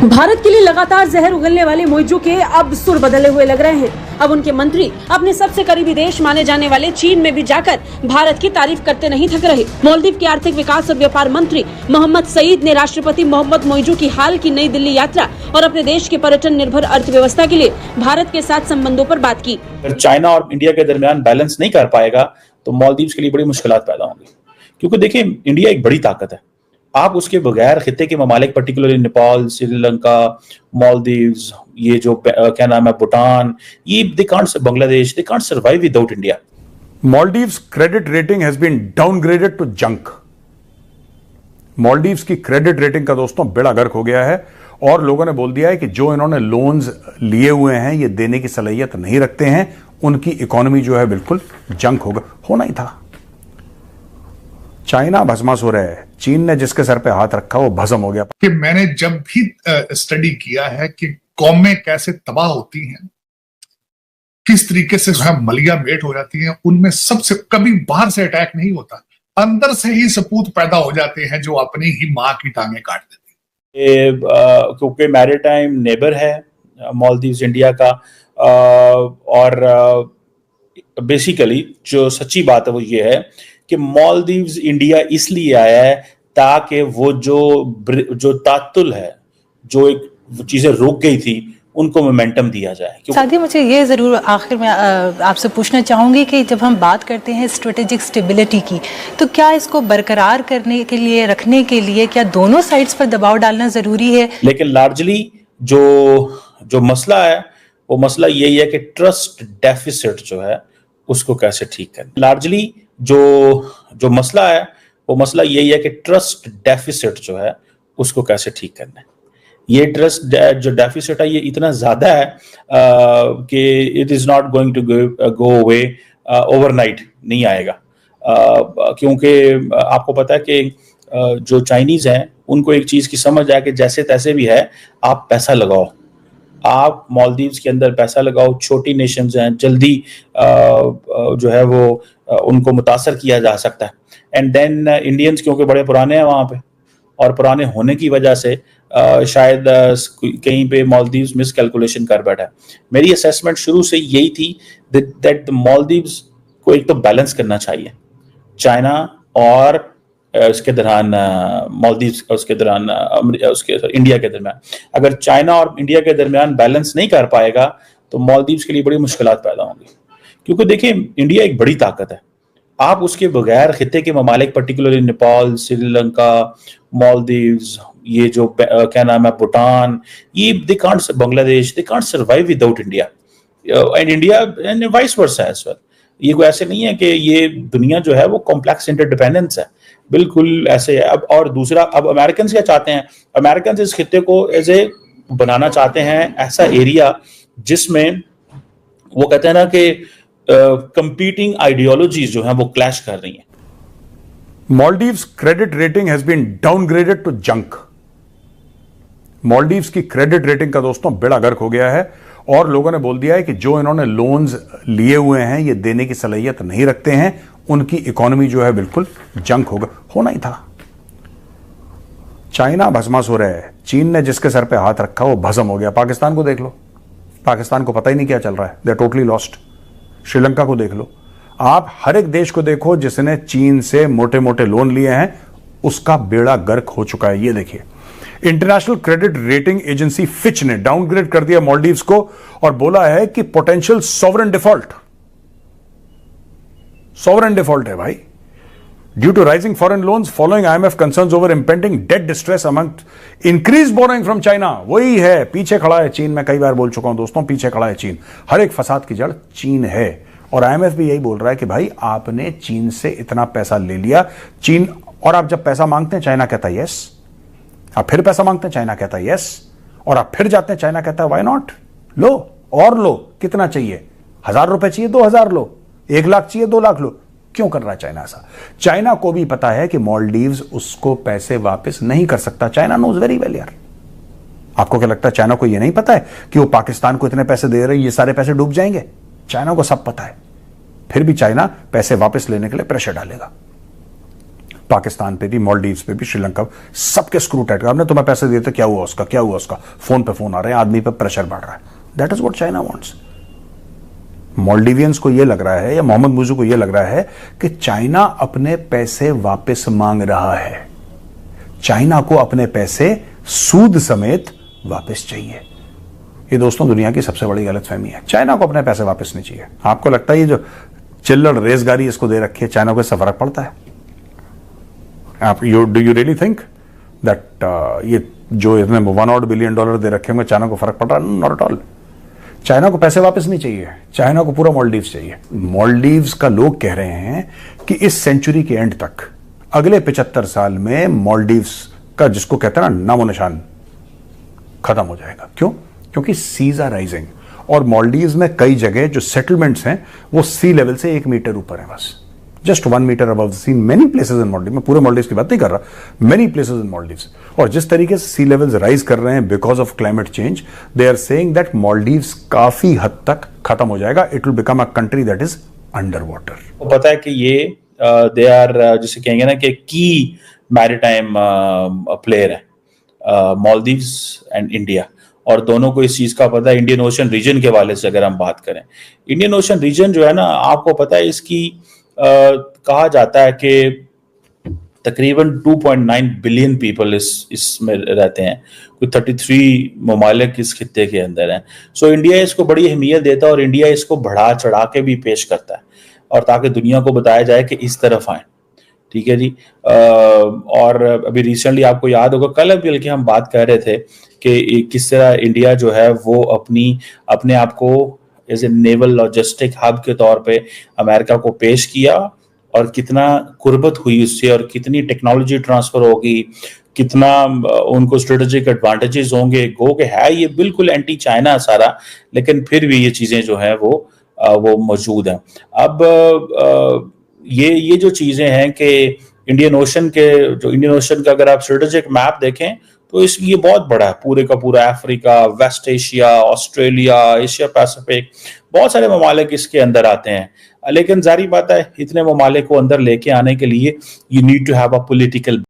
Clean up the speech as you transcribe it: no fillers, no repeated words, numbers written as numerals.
भारत के लिए लगातार जहर उगलने वाले मोइजू के अब सुर बदले हुए लग रहे हैं। अब उनके मंत्री अपने सबसे करीबी देश माने जाने वाले चीन में भी जाकर भारत की तारीफ करते नहीं थक रहे। मालदीव के आर्थिक विकास और व्यापार मंत्री मोहम्मद सईद ने राष्ट्रपति मोहम्मद मोइजू की हाल की नई दिल्ली यात्रा और अपने देश के पर्यटन निर्भर अर्थव्यवस्था के लिए भारत के साथ संबंधों पर बात की। अगर चाइना और इंडिया के दरमियान बैलेंस नहीं कर पाएगा तो मालदीव के लिए बड़ी मुश्किलात पैदा होंगी, क्योंकि देखिए इंडिया एक बड़ी ताकत है। आप उसके बगैर खित्ते के ममालिक, पर्टिकुलरली नेपाल, श्रीलंका, मालदीव्स, ये जो क्या नाम है, भूटान, ये they can't, Bangladesh, they can't survive without India. Maldives credit rating has been downgraded to junk. Maldives की क्रेडिट रेटिंग का दोस्तों बेड़ा गर्क हो गया है और लोगों ने बोल दिया है कि जो इन्होंने लोन्स लिए हुए हैं ये देने की सलाहियत नहीं रखते हैं, उनकी इकोनॉमी जो है बिल्कुल जंक होना ही था। चाइना भस्मासुर है, चीन ने जिसके सर पे हाथ रखा वो भस्म हो गया। कि मैंने जब भी स्टडी किया है कि कौमें कैसे तबाह होती हैं, किस तरीके से जो है मलिया मेट हो जाती हैं, उनमें सबसे कभी बाहर से अटैक नहीं होता, अंदर से ही सपूत पैदा हो जाते हैं जो अपनी ही माँ की टांगे काट देते हैं। क्योंकि मैरीटाइम नेबर है मालदीव्स इंडिया का, और बेसिकली जो सच्ची बात है वो ये है कि मालदीव्स इंडिया इसलिए आया है ताकि वो जो तातुल है, जो एक चीजें रुक गई थी, उनको मोमेंटम दिया जाए। साथी, मुझे ये ज़रूर आखिर में आपसे पूछना चाहूँगी कि जब हम बात करते हैं स्ट्रेटेजिक स्टेबिलिटी की, तो क्या इसको बरकरार करने के लिए, रखने के लिए क्या दोनों साइड्स पर दबाव डालना ज़रूरी है? लेकिन लार्जली जो मसला है वो मसला यही है कि ट्रस्ट डेफिसिट जो है उसको कैसे ठीक करना। लार्जली जो मसला है वो मसला यही है कि ट्रस्ट डेफिसिट जो है उसको कैसे ठीक करना है। ये ट्रस्ट जो डेफिसिट है ये इतना ज्यादा है कि it is not going to go away overnight, नहीं आएगा। क्योंकि आपको पता है कि जो चाइनीज हैं उनको एक चीज की समझ है कि जैसे तैसे भी है आप पैसा लगाओ, आप मालदीव्स के अंदर पैसा लगाओ, छोटी नेशंस हैं, जल्दी जो है वो उनको मुतासर किया जा सकता है। एंड देन इंडियंस क्योंकि बड़े पुराने हैं वहाँ पे, और पुराने होने की वजह से शायद कहीं पे मालदीव्स मिस कैलकुलेशन कर बैठा है। मेरी असेसमेंट शुरू से यही थी दैट मालदीव्स को एक तो बैलेंस करना चाहिए चाइना और उसके दौरान मालदीव्स, उसके दौरान इंडिया के दरमियान। अगर चाइना और इंडिया के दरमियान बैलेंस नहीं कर पाएगा तो मालदीव्स के लिए बड़ी मुश्किलात पैदा होंगी, क्योंकि देखिए इंडिया एक बड़ी ताकत है। आप उसके बगैर खित्ते के ममालिक, पर्टिकुलरली नेपाल, श्रीलंका, मालदीव्स, ये जो क्या नाम है, भूटान, ये they can't, Bangladesh, they can't survive without India, and India and vice versa as well. ये कोई ऐसे नहीं है कि ये दुनिया जो है वो कॉम्प्लेक्स इंटरडिपेंडेंस है, बिल्कुल ऐसे है। अब और दूसरा, अब अमेरिकन क्या चाहते हैं, अमेरिकन इस खित्ते को एज ए बनाना चाहते हैं ऐसा एरिया जिसमें वो कहते हैं ना कि कंपीटिंग आइडियोलॉजीज जो हैं वो क्लैश कर रही हैं। Maldives credit rating has been downgraded to junk. Maldives की क्रेडिट रेटिंग का दोस्तों बेड़ा गर्क हो गया है और लोगों ने बोल दिया है कि जो इन्होंने लोन्स लिए हुए हैं ये देने की सलाहियत नहीं रखते हैं, उनकी इकोनॉमी जो है बिल्कुल जंक होना ही था। चाइना भस्मासुर है, चीन ने जिसके सर पे हाथ रखा वो भस्म हो गया। पाकिस्तान को देख लो, पाकिस्तान को पता ही नहीं क्या चल रहा है, दे टोटली लॉस्ट। श्रीलंका को देख लो, आप हर एक देश को देखो जिसने चीन से मोटे मोटे लोन लिए हैं उसका बेड़ा गर्क हो चुका है। ये देखिए, international credit rating agency Fitch ने डाउनग्रेड कर दिया मालदीव्स को और बोला है कि पोटेंशियल सॉवरेन डिफॉल्ट है भाई, due to rising foreign loans following IMF concerns over impending debt distress among increase borrowing from China. वही है, पीछे खड़ा है चीन। मैं कई बार बोल चुका हूं दोस्तों, पीछे खड़ा है चीन। हर एक फसाद की जड़ चीन है और IMF भी यही बोल रहा है कि भाई आपने चीन से इतना पैसा ले लिया, चीन, और आप जब पैसा मांगते हैं चाइना कहता है यस, आप फिर पैसा मांगते हैं चाइना कहता है यस, और आप फिर जाते हैं चाइना कहता है व्हाई नॉट, लो और लो, कितना चाहिए, 1000 रुपए चाहिए 2000 लो, 1 लाख चाहिए 2 लाख लो। क्यों कर रहा है चाइना ऐसा? चाइना को भी पता है कि मालदीव्स उसको पैसे वापस नहीं कर सकता। चाइना नोज वेरी वेल यार। आपको क्या लगता है चाइना को यह नहीं पता है कि वो पाकिस्तान को इतने पैसे दे रहे हैं, ये सारे पैसे डूब जाएंगे? चाइना को सब पता है, फिर भी चाइना पैसे वापस लेने के लिए प्रेशर डालेगा। पाकिस्तान पे भी, मालदीव्स पे भी, श्रीलंका, सबके स्क्रू टाइट। आपने तुम्हें पैसे दिए थे, क्या हुआ उसका, क्या हुआ उसका, फोन पे फोन आ रहे हैं, आदमी पे प्रेशर बढ़ रहा है। That is what China wants. Maldivians को यह लग रहा है, या मोहम्मद मुर्जू को यह लग रहा है कि चाइना अपने पैसे वापस मांग रहा है। चाइना को अपने पैसे सूद समेत वापस चाहिए। ये दोस्तों दुनिया की सबसे बड़ी गलतफहमी है। चाइना को अपने पैसे वापस नहीं चाहिए। आपको लगता है ये जो चिल्लड़ रेसगारी इसको दे रखी है, चाइना को इससे फर्क do you really think that ये जो इसने $1 बिलियन दे रखे होंगे, चाइना को फर्क पड़ रहा है? Not at all. चाइना को पैसे वापस नहीं चाहिए, चाइना को पूरा मालदीव्स चाहिए। मालदीव्स का लोग कह रहे हैं कि इस सेंचुरी के एंड तक, अगले 75 साल में मालदीव्स का, जिसको कहते हैं ना, नामो निशान खत्म हो जाएगा। क्यों? क्योंकि सीज आर राइजिंग, और मालदीव्स में कई जगह जो सेटलमेंट्स हैं वो सी लेवल से 1 मीटर ऊपर है, बस just 1 metre above the sea. Many places in Maldives, मैं पूरे मालदीव्स की बात नहीं कर रहा, मेनी प्लेसेस इन मालदीव्स। और जिस तरीके से सी लेवल्स राइज कर रहे हैं because of climate change, they are saying that Maldives काफी हद तक खत्म हो जाएगा। It will become a country that is under water. पता है कि ये दे आर, जिसे कहेंगे ना कि की मैरीटाइम प्लेयर है, मालदीव्स एंड इंडिया, और दोनों को इस चीज का पता है। इंडियन ओशन रीजन के वाले से अगर हम बात करें, इंडियन ओशन रीजन जो है ना, आपको पता है इसकी कहा जाता है कि तकरीबन 2.9 बिलियन पीपल इसमें रहते हैं। कोई 33 ममालिक इस खित्ते के अंदर हैं। सो इंडिया इसको बड़ी अहमियत देता है, और इंडिया इसको बढ़ा चढ़ा के भी पेश करता है, और ताकि दुनिया को बताया जाए कि इस तरफ आए। ठीक है जी। और अभी रिसेंटली आपको याद होगा, कल अभी बल्कि हम बात कर रहे थे कि किस तरह इंडिया जो है वो अपने आप को as a naval logistic hub के तौर पे अमेरिका को पेश किया, और कितना कुर्बत हुई उससे, और कितनी टेक्नोलॉजी ट्रांसफर होगी, कितना उनको स्ट्रेटेजिक एडवांटेजेस होंगे। गो के है ये बिल्कुल एंटी चाइना सारा, लेकिन फिर भी ये चीजें जो हैं वो मौजूद हैं। अब ये जो चीजें हैं कि इंडियन ओशन का अगर आप स्ट्रेटेजिक मैप देखें तो ये बहुत बड़ा है, पूरे का पूरा Africa, west Asia, Australia, Asia Pacific, बहुत सारे ममालिक इसके अंदर आते हैं। लेकिन जारी बात है, इतने ममालिक को अंदर लेके आने के लिए you need to have a political